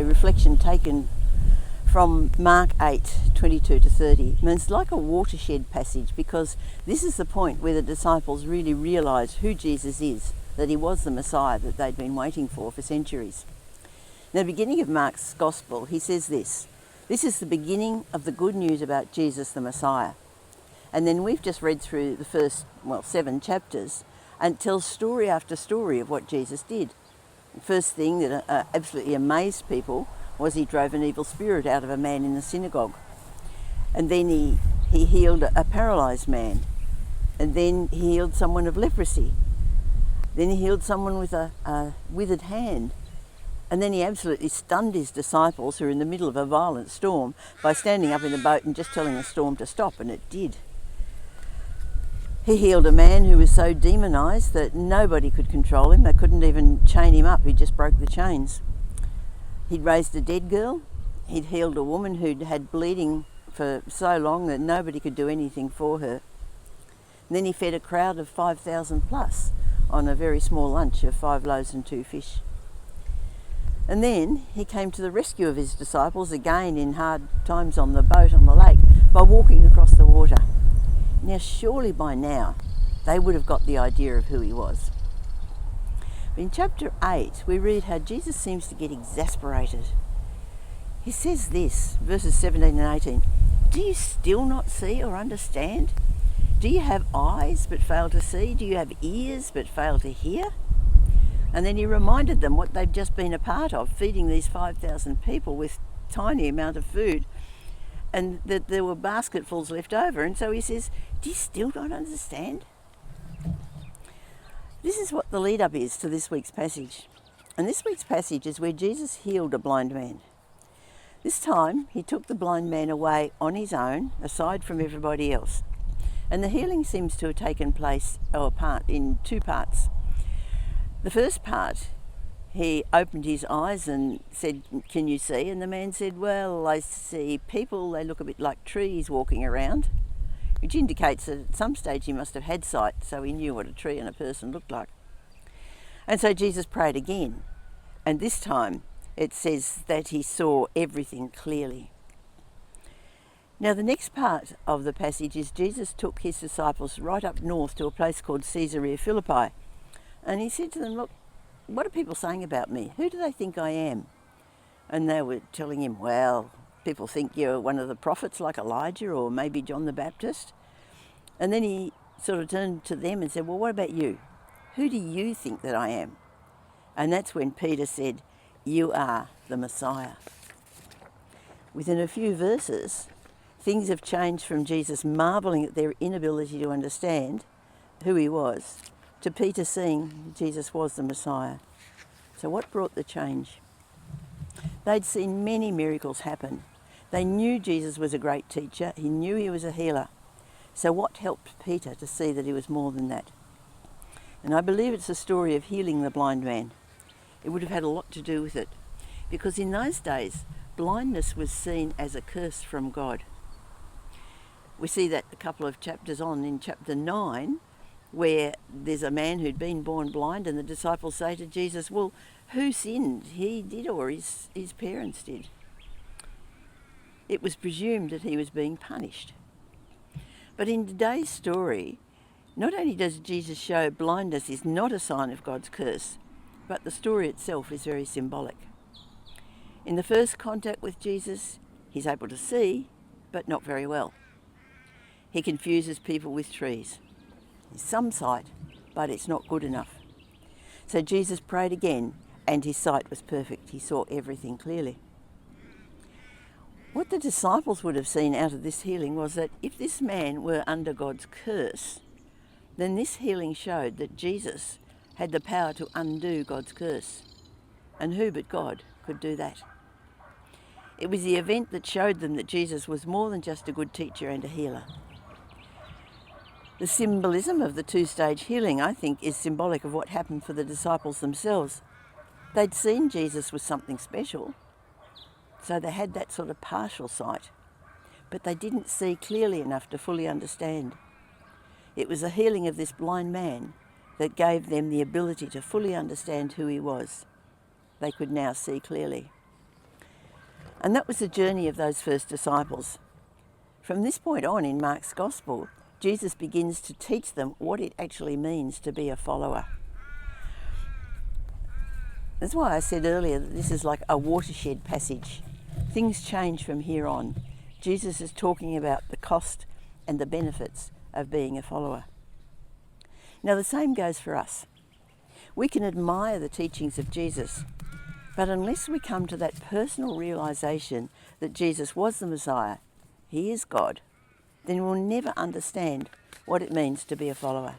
a reflection taken from Mark 8:22 to 30. And it's like a watershed passage, because this is the point where the disciples really realised who Jesus is, that he was the Messiah that they'd been waiting for centuries. In the beginning of Mark's Gospel, he says this is the beginning of the good news about Jesus the Messiah. And then we've just read through the first, 7 chapters, and it tells story after story of what Jesus did. The first thing that absolutely amazed people was he drove an evil spirit out of a man in the synagogue. And then he healed a paralysed man. And then he healed someone of leprosy. Then he healed someone with a withered hand. And then he absolutely stunned his disciples, who were in the middle of a violent storm, by standing up in the boat and just telling the storm to stop, and it did. He healed a man who was so demonised that nobody could control him. They couldn't even chain him up. He just broke the chains. He'd raised a dead girl. He'd healed a woman who'd had bleeding for so long that nobody could do anything for her. And then he fed a crowd of 5,000 plus on a very small lunch of 5 loaves and 2 fish. And then he came to the rescue of his disciples again in hard times on the boat on the lake by walking across the water. Now, surely by now they would have got the idea of who he was. In chapter 8, we read how Jesus seems to get exasperated. He says this, verses 17 and 18, "Do you still not see or understand? Do you have eyes but fail to see? Do you have ears but fail to hear?" And then he reminded them what they've just been a part of, feeding these 5,000 people with tiny amount of food, and that there were basketfuls left over. And so he says, "Do you still not understand?" This is what the lead up is to this week's passage. And this week's passage is where Jesus healed a blind man. This time he took the blind man away on his own, aside from everybody else. And the healing seems to have taken place in 2 parts. The first part, he opened his eyes and said, "Can you see?" And the man said, "Well, I see people, they look a bit like trees walking around," which indicates that at some stage he must have had sight, so he knew what a tree and a person looked like. And so Jesus prayed again, and this time it says that he saw everything clearly. Now, the next part of the passage is Jesus took his disciples right up north to a place called Caesarea Philippi. And he said to them, "Look, what are people saying about me? Who do they think I am?" And they were telling him, "Well, people think you're one of the prophets like Elijah or maybe John the Baptist." And then he sort of turned to them and said, "Well, what about you? Who do you think that I am?" And that's when Peter said, "You are the Messiah." Within a few verses, things have changed from Jesus marvelling at their inability to understand who he was, to Peter seeing Jesus was the Messiah. So what brought the change? They'd seen many miracles happen. They knew Jesus was a great teacher. He knew he was a healer. So what helped Peter to see that he was more than that? And I believe it's the story of healing the blind man. It would have had a lot to do with it, because in those days, blindness was seen as a curse from God. We see that a couple of chapters on in chapter 9, where there's a man who'd been born blind, and the disciples say to Jesus, "Well, who sinned? He did or his parents did?" It was presumed that he was being punished. But in today's story, not only does Jesus show blindness is not a sign of God's curse, but the story itself is very symbolic. In the first contact with Jesus, he's able to see, but not very well. He confuses people with trees. Some sight, but it's not good enough. So Jesus prayed again, and his sight was perfect. He saw everything clearly. What the disciples would have seen out of this healing was that if this man were under God's curse, then this healing showed that Jesus had the power to undo God's curse. And who but God could do that? It was the event that showed them that Jesus was more than just a good teacher and a healer. The symbolism of the 2-stage healing, I think, is symbolic of what happened for the disciples themselves. They'd seen Jesus was something special, so they had that sort of partial sight, but they didn't see clearly enough to fully understand. It was the healing of this blind man that gave them the ability to fully understand who he was. They could now see clearly. And that was the journey of those first disciples. From this point on in Mark's Gospel, Jesus begins to teach them what it actually means to be a follower. That's why I said earlier that this is like a watershed passage. Things change from here on. Jesus is talking about the cost and the benefits of being a follower. Now the same goes for us. We can admire the teachings of Jesus, but unless we come to that personal realization that Jesus was the Messiah, he is God, then we'll never understand what it means to be a follower.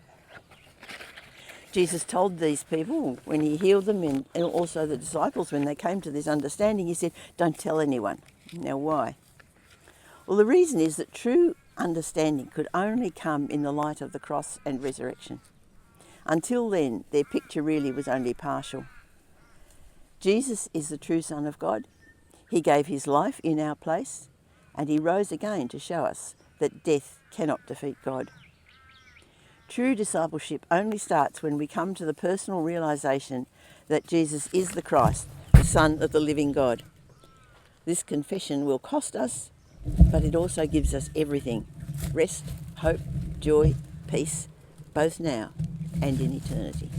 Jesus told these people when he healed them, and also the disciples when they came to this understanding, he said, don't tell anyone. Now why? Well, the reason is that true understanding could only come in the light of the cross and resurrection. Until then, their picture really was only partial. Jesus is the true Son of God. He gave his life in our place, and he rose again to show us that death cannot defeat God. True discipleship only starts when we come to the personal realization that Jesus is the Christ, the Son of the living God. This confession will cost us, but it also gives us everything: rest, hope, joy, peace, both now and in eternity.